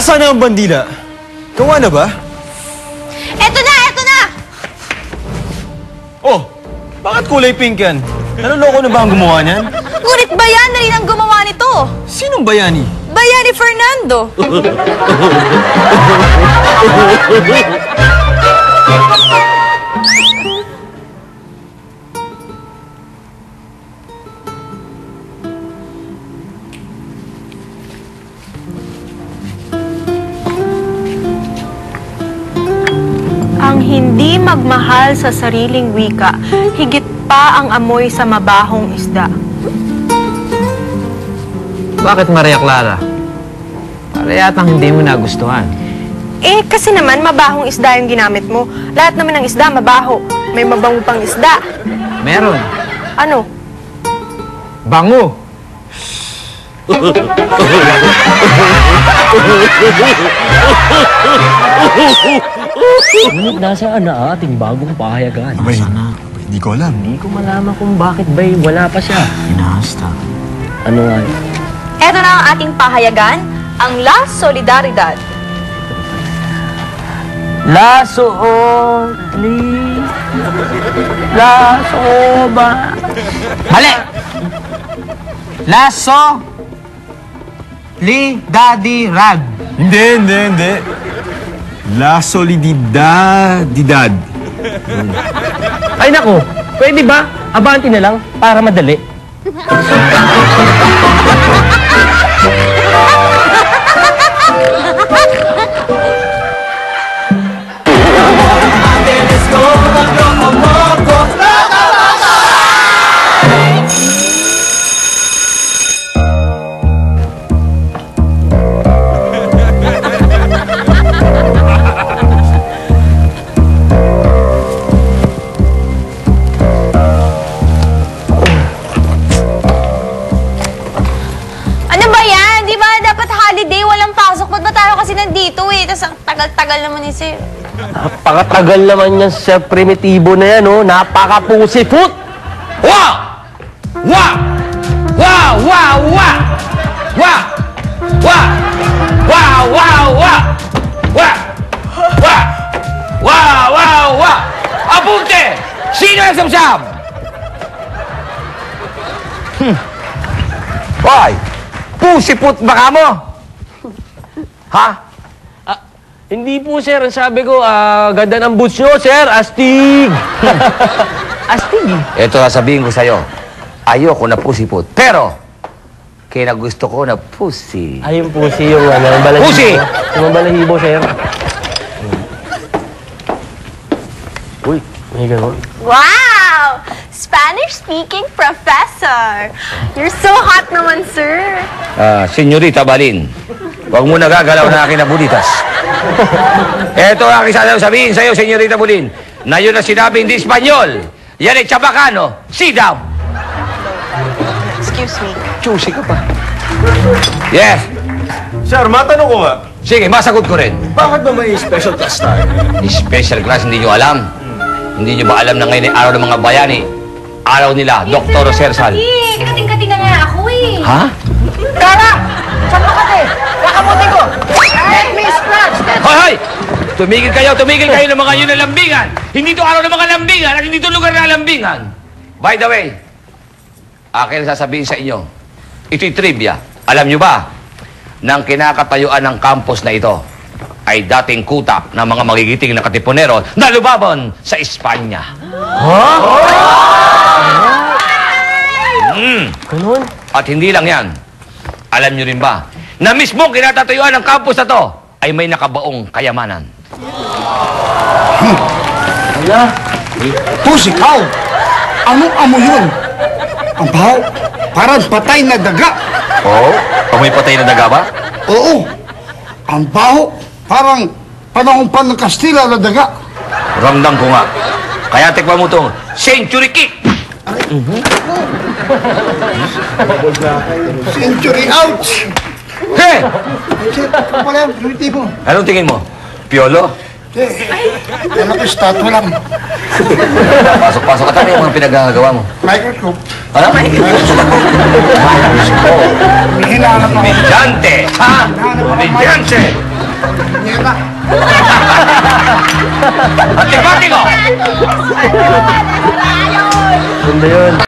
Nasaan na ang bandila? Gawa na ba? Eto na! Eto na! Oh, bakit kulay pink yan? Naloloko na ba ang gumawa niyan? Ngunit bayan na rin ang gumawa nito. Sinong bayani? Bayani Fernando. Ang hindi magmahal sa sariling wika, higit pa ang amoy sa mabahong isda. Bakit Maria Clara? Para yatang hindi mo nagustuhan. Eh, kasi naman mabahong isda yung ginamit mo. Lahat naman ng isda mabaho. May mabango pang isda. Meron. Ano? Bango! Ngunit nasaan na ating bagong pahayagan? Abay, hindi ko alam. Hindi ko malaman kung bakit ba'y wala pa siya. Inahasta. Ano nga? Eto na ang ating pahayagan, ang La Solidaridad. Laso li Laso ba? Mali! Laso li daddy rag. Hindi. La Solididad. Ay nako, pwede ba? Abanti na lang para madali. Nandito eh, tapos ang tagal-tagal naman ni Sir. Napakatagal naman yan sa primitibo na yan, oh. Napaka-pusiput! Wow! Wow! Wow! Wow! Wow! Wow! Wow! Wow! Wow! Wow! Wow! Wow! Wow! Wow! Wow! Apunte! Sino ang samsam? Hoy! Pusiput ba ka mo? Ha? Hindi po, sir. Ang sabi ko, ganda ng boots nyo, sir. Astig! Astig, eh. Ito sasabihin ko sa'yo. Ayoko na pusiput. Pero, kinagusto ko na pusi. Ayun pusi yung ano, yung balahibo. Pusi! Yung balahibo, sir. Uy, may gano'n. Wow! Spanish-speaking professor! You're so hot naman, sir. Senyorita Balin, huwag mo nagagalaw na akin na bulitas. Ito ang aking sasabihin sa'yo, Senyorita Balin, na yun ang sinabi hindi Espanyol. Yan ay Chabacano. Sit down! Excuse me. Chusi ka pa. Yes. Sir, matanong ko nga. Sige, masagot ko rin. Bakit ba may special class tayo? Special class, hindi nyo alam. Hindi nyo ba alam na ngayon ay araw ng mga bayani? Araw nila, Dr. Sersal. Eh, kating-kating na nga ako eh. Ha? Kara! Saan ka kasi? Kakamutin ko! Let me scratch that! Hoy, hoy! Tumigil kayo ng mga yun na lambingan! Hindi to araw ng mga lambingan at hindi to lugar na lambingan! By the way, akin sasabihin sa inyo, ito'y trivia. Alam nyo ba, nang kinakatayuan ng campus na ito, ay dating kuta ng mga magigiting na katipunero na lumabon sa Espanya. Ganun? At hindi lang yan. Alam nyo rin ba, na mismo kinatatayuan ng campus na to, ay may nakabaong kayamanan. Wala. Pusi, ikaw! Anong amo yun? Ang baho, parang patay na daga. Oo? Amoy patay na daga ba? Oo, ang baho, parang panahon pa ng Kastila na daga. Ramdam ko nga. Kaya tikman mo itong century kick. Century out! Hey! Ano pala yung primitibo? Anong tingin mo? Piolo? Ano ko, statue lang. Pasok-pasok ka tayo yung mga pinagagawa mo. Microscope. Ano? Hinahanap ako. Medyante! Ha? Medyante! Nieba. Antipatiko! Ganda yun.